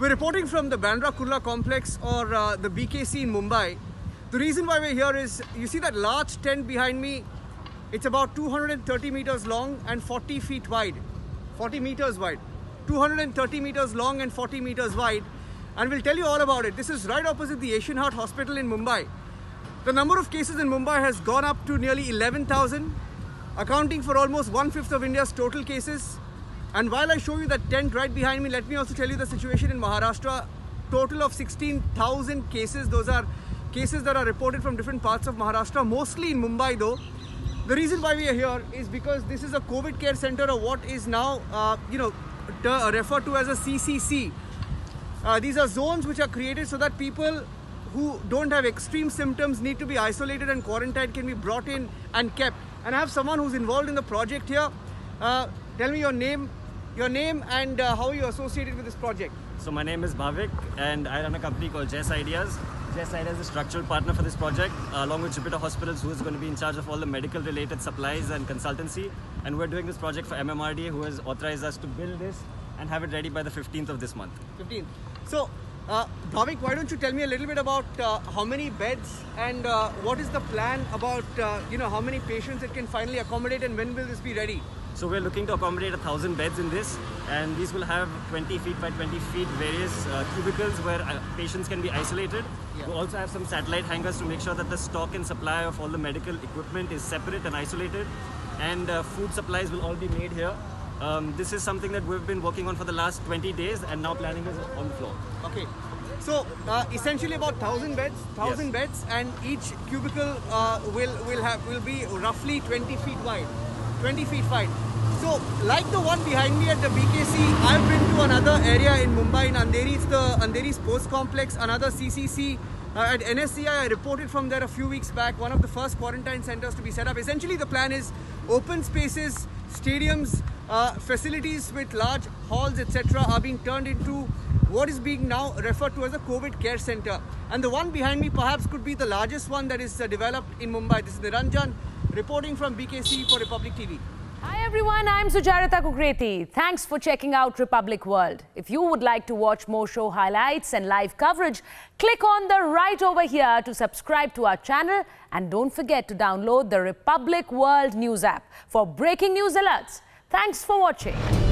We're reporting from the Bandra Kurla complex or the BKC in Mumbai. The reason why we're here is, you see that large tent behind me? It's about 230 meters long and 40 feet wide. 40 meters wide. 230 meters long and 40 meters wide. And we'll tell you all about it. This is right opposite the Asian Heart Hospital in Mumbai. The number of cases in Mumbai has gone up to nearly 11,000, accounting for almost 1/5 of India's total cases. And while I show you that tent right behind me, let me also tell you the situation in Maharashtra. Total of 16,000 cases. Those are cases that are reported from different parts of Maharashtra, mostly in Mumbai though. The reason why we are here is because this is a COVID care center, or what is now, referred to as a CCC. These are zones which are created so that people who don't have extreme symptoms need to be isolated and quarantined can be brought in and kept. And I have someone who's involved in the project here. Tell me your name and how you associated with this project. So my name is Bhavik and I run a company called Jess Ideas. Jess Ideas is a structural partner for this project, along with Jupiter Hospitals, who is going to be in charge of all the medical related supplies and consultancy. And we're doing this project for MMRDA, who has authorized us to build this and have it ready by the 15th of this month. 15th. So Bhavik, why don't you tell me a little bit about how many beds and what is the plan about how many patients it can finally accommodate, and when will this be ready? So we're looking to accommodate 1,000 beds in this, and these will have 20 feet by 20 feet various cubicles where patients can be isolated. Yeah. We'll also have some satellite hangars to make sure that the stock and supply of all the medical equipment is separate and isolated, and food supplies will all be made here. This is something that we've been working on for the last 20 days, and now planning is on the floor. Okay. So essentially about 1,000 beds, 1,000 Yes. beds, and each cubicle will be roughly 20 feet wide. 20 feet wide. So, like the one behind me at the BKC, I've been to another area in Mumbai, in Andheri. It's the Andheri Sports Complex, another CCC. At NSCI, I reported from there a few weeks back, one of the first quarantine centers to be set up. Essentially, the plan is open spaces, stadiums, facilities with large halls, etc. are being turned into what is being now referred to as a COVID care center. And the one behind me perhaps could be the largest one that is developed in Mumbai. This is Niranjan reporting from BKC for Republic TV. Hi everyone, I'm Sujarita Kukreti. Thanks for checking out Republic World. If you would like to watch more show highlights and live coverage, click on the right over here to subscribe to our channel, and don't forget to download the Republic World News app for breaking news alerts. Thanks for watching.